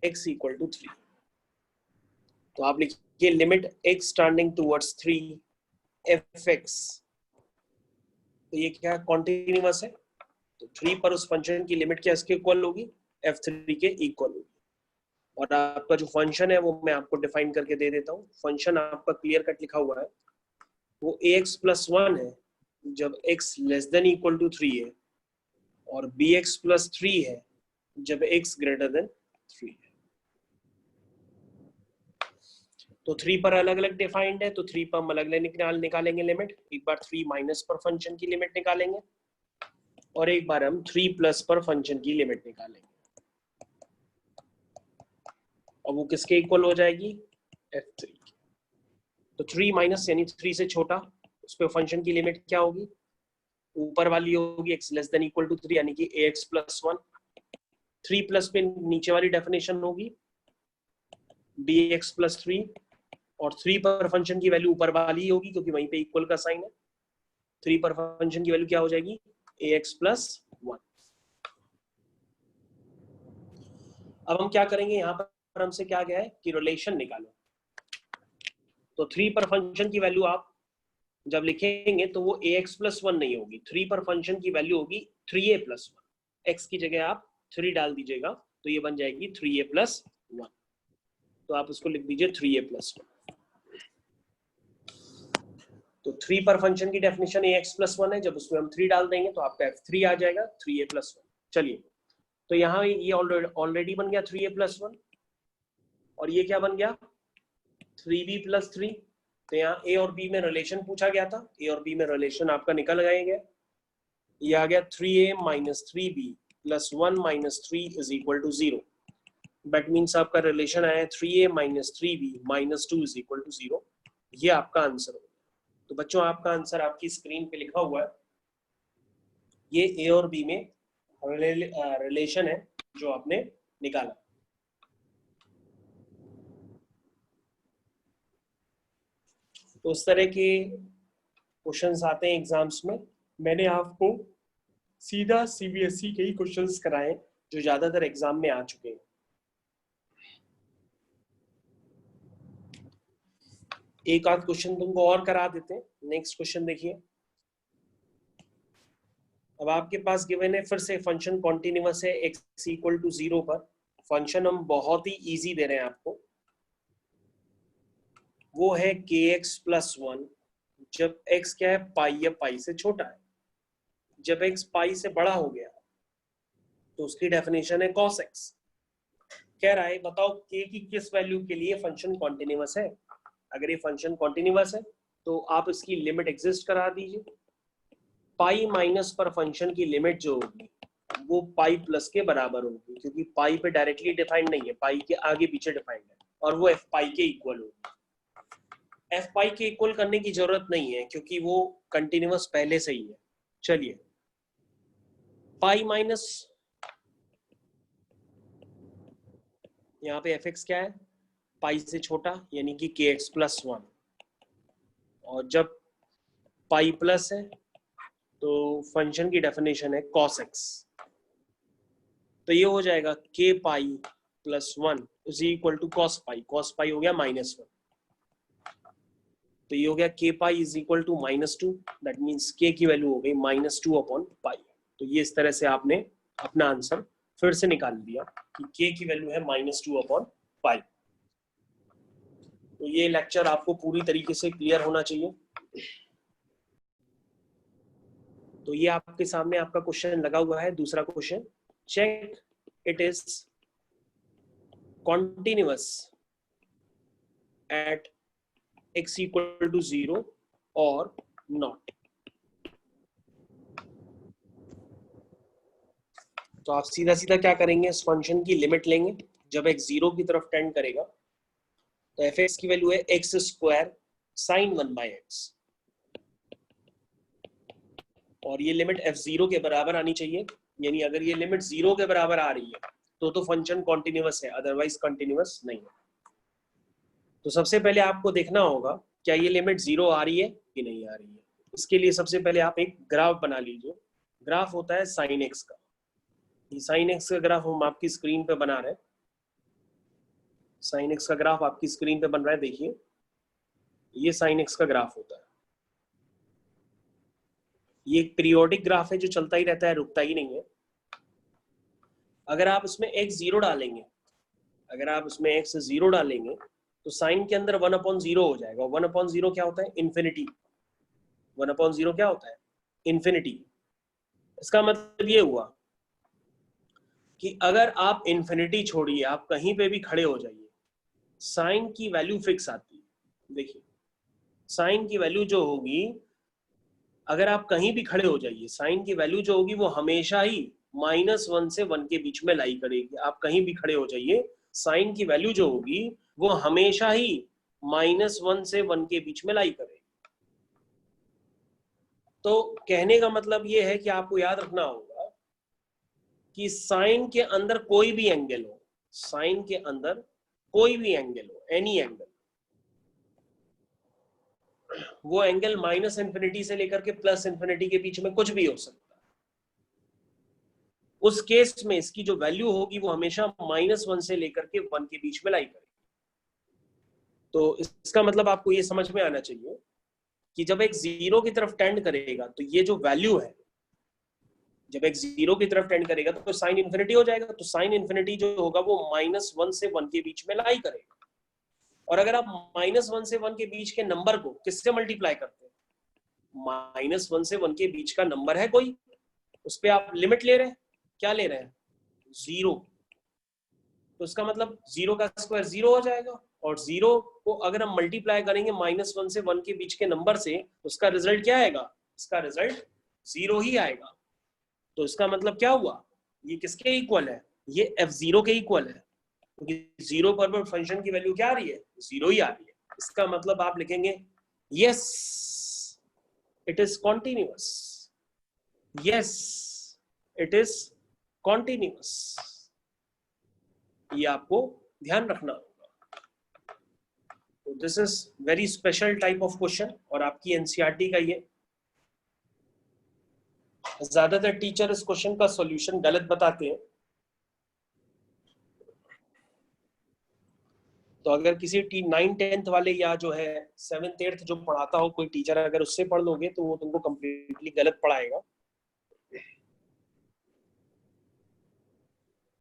x equal to 3। तो आप लिखिए limit x tending towards 3 fx, तो ये क्या कॉन्टिन्यूअस है, तो 3 पर उस फंक्शन की लिमिट क्या इसके इक्वल होगी f3 के इक्वल होगी। और आपका जो फंक्शन है वो मैं आपको डिफाइन करके दे देता हूँ। फंक्शन आपका क्लियर कट लिखा हुआ है, वो ax प्लस 1 है जब x less than equal to 3 है, और bx प्लस 3 है जब x ग्रेटर देन 3 है। तो 3 पर अलग अलग डिफाइंड है, तो 3 पर हम अलग अलग निकालेंगे लिमिट। एक बार 3 माइनस पर फंक्शन की लिमिट निकालेंगे और एक बार हम 3 प्लस पर फंक्शन की लिमिट निकालेंगे। और वो किसके इक्वल हो जाएगी? f3। तो 3 माइनस यानी 3 से छोटा, उस पर फंक्शन की लिमिट क्या होगी? ऊपर वाली होगी x less than equal to 3 यानी कि ax प्लस 1। 3 प्लस पे नीचे वाली डेफिनेशन होगी bx प्लस 3, और 3 पर फंक्शन की वैल्यू ऊपर वाली होगी क्योंकि वहीं पे इक्वल का साइन है। 3 पर फंक्शन की वैल्यू क्या हो जाएगी? ax plus 1। अब हम क्या करेंगे, यहाँ पर हमसे क्या गया है कि रिलेशन निकालो। तो 3 पर फंक्शन की वैल्यू आप जब लिखेंगे तो वो ax प्लस 1 नहीं होगी, 3 पर फंक्शन की वैल्यू होगी 3a प्लस 1। x की जगह आप 3 डाल दीजिएगा तो ये बन जाएगी 3a प्लस 1। तो आप उसको लिख दीजिए 3a प्लस 1। तो 3 पर फंक्शन की डेफिनेशन ax प्लस 1 है, जब उसमें हम 3 डाल देंगे तो आपका f3 आ जाएगा 3a प्लस 1। चलिए, तो यहाँ ये ऑलरेडी बन गया 3a प्लस 1, और ये क्या बन गया 3b प्लस 3। तो यहाँ a और b में रिलेशन पूछा गया था, a और b में रिलेशन आपका निकल गया, ये आ गया 3a minus 3b plus 1 minus 3 is equal to 0। That means आपका रिलेशन आया 3a minus 3b minus 2 is equal to 0। ये आपका आंसर होगा। तो बच्चों आपका आंसर आपकी स्क्रीन पे लिखा हुआ है, ये a और b में रिलेशन है जो आपने निकाला। तो उस तरह के क्वेश्चंस आते हैं एग्जाम्स में। मैंने आपको सीधा सीबीएसई के ही क्वेश्चंस कराए जो ज्यादातर एग्जाम में आ चुके हैं। एक आध क्वेश्चन तुमको और करा देते हैं। नेक्स्ट क्वेश्चन देखिए। अब आपके पास गिवन है फिर से फंक्शन कॉन्टिन्यूअस है x इक्वल टू 0 पर। फंक्शन हम बहुत ही इजी दे रहे हैं आपको, वो है kx प्लस 1 जब x क्या है पाई या पाई से छोटा है। जब x पाई से बड़ा हो गया तो उसकी डेफिनेशन है cos x। कह रहा है बताओ k की किस वैल्यू के लिए फंक्शन कॉन्टिन्यूअस है। अगर ये फंक्शन कॉन्टिन्यूअस है तो आप इसकी लिमिट एग्जिस्ट करा दीजिए। पाई माइनस पर फंक्शन की लिमिट जो होगी वो पाई प्लस के बराबर होगी, क्योंकि पाई पे डायरेक्टली डिफाइंड नहीं है, पाई के आगे पीछे डिफाइंड है, और वो एफ पाई के इक्वल होगी। एफ पाई के इक्वल करने की जरूरत नहीं है क्योंकि वो कंटिन्यूअस पहले से ही है। चलिए, पाई माइनस, यहाँ पे एफ एक्स क्या है पाई से छोटा यानी कि के एक्स प्लस 1, और जब पाई प्लस है तो फंक्शन की डेफिनेशन है cos x। तो ये हो जाएगा k pi plus 1 is equal to cos pi हो गया -1। तो ये हो गया k pi is equal to -2। That means k की वैल्यू हो गई -2 अपॉन पाई। तो ये इस तरह से आपने अपना आंसर फिर से निकाल दिया कि k की वैल्यू है -2 अपॉन पाई। तो ये लेक्चर आपको पूरी तरीके से क्लियर होना चाहिए। तो ये आपके सामने आपका क्वेश्चन लगा हुआ है। दूसरा question, check it is continuous at x equal to 0 और नॉट। तो आप सीधा सीधा क्या करेंगे, इस फंक्शन की लिमिट लेंगे। जब x 0 की तरफ टेंड करेगा तो एफ एक्स की वैल्यू है x स्क्वायर साइन 1/x, और ये लिमिट f0 के बराबर आनी चाहिए। यानी अगर ये लिमिट 0 के बराबर आ रही है तो फंक्शन कॉन्टिन्यूअस है, अदरवाइज कॉन्टिन्यूअस नहीं है। तो सबसे पहले आपको देखना होगा क्या ये लिमिट 0 आ रही है कि नहीं आ रही है। इसके लिए सबसे पहले आप एक ग्राफ बना लीजिए। ग्राफ होता है साइन एक्स का। ये साइन एक्स का ग्राफ हम आपकी स्क्रीन पे बना रहे हैं। साइन एक्स का ग्राफ आपकी स्क्रीन पे बन रहा है, देखिए ये साइन एक्स का ग्राफ होता है। ये एक पीरियोडिक ग्राफ है जो चलता ही रहता है, रुकता ही नहीं है। अगर आप इसमें x 0 डालेंगे, अगर आप इसमें x 0 डालेंगे तो साइन के अंदर 1/0 हो जाएगा। 1/0 क्या होता है? इन्फिनिटी। 1/0 क्या होता है? इन्फिनिटी। इसका मतलब ये हुआ कि अगर आप इन्फिनिटी छोड़िए, आप कहीं पे भी खड़े हो जाइए, साइन की वैल्यू फिक्स आती है। देखिए साइन की वैल्यू जो होगी, अगर आप कहीं भी खड़े हो जाइए, साइन की वैल्यू जो होगी वो हमेशा ही -1 से 1 के बीच में लाई करेगी। आप कहीं भी खड़े हो जाइए, साइन की वैल्यू जो होगी वो हमेशा ही -1 से 1 के बीच में लाई करेगी। तो कहने का मतलब ये है कि आपको याद रखना होगा कि साइन के अंदर कोई भी एंगल हो, साइन के अंदर कोई भी एंगल हो, एनी एंगल, वो एंगल -∞ से लेकर के +∞ के बीच में कुछ भी हो सकता है। उस केस में इसकी जो वैल्यू होगी वो हमेशा -1 से लेकर के 1 के बीच में लाई करेगी। तो इसका मतलब आपको ये समझ में आना चाहिए कि जब एक 0 की तरफ टेंड करेगा तो ये जो वैल्यू है, जब एक 0 की तरफ टेंड करेगा तो साइन इन्फिनिटी हो जाएगा। तो साइन इन्फिनिटी जो होगा वो -1 से 1 के बीच में लाई करेगा। और अगर आप -1 से 1 के बीच के नंबर को किससे मल्टीप्लाई करते हैं? -1 से 1 के बीच का नंबर है कोई, उस पर आप लिमिट ले रहे हैं, क्या ले रहे हैं? 0। तो इसका मतलब 0 का स्क्वायर 0 हो जाएगा, और 0 को अगर हम मल्टीप्लाई करेंगे -1 से 1 के बीच के नंबर से, उसका रिजल्ट क्या आएगा? इसका रिजल्ट 0 ही आएगा। तो इसका मतलब क्या हुआ? ये किसके इक्वल है? ये f0 के इक्वल है, क्योंकि 0 पर फंक्शन की वैल्यू क्या आ रही है? 0 ही आ रही है। इसका मतलब आप लिखेंगे yes it is continuous, yes it is continuous. ये आपको ध्यान रखना होगा। तो this is very special type of question, और आपकी एनसीईआरटी का ये। ज्यादातर टीचर इस क्वेश्चन का सॉल्यूशन गलत बताते हैं। तो अगर किसी 9th 10th वाले या जो है 7th 8th जो पढ़ाता हो कोई टीचर, अगर उससे पढ़ लोगे तो वो तुमको कम्प्लीटली गलत पढ़ाएगा।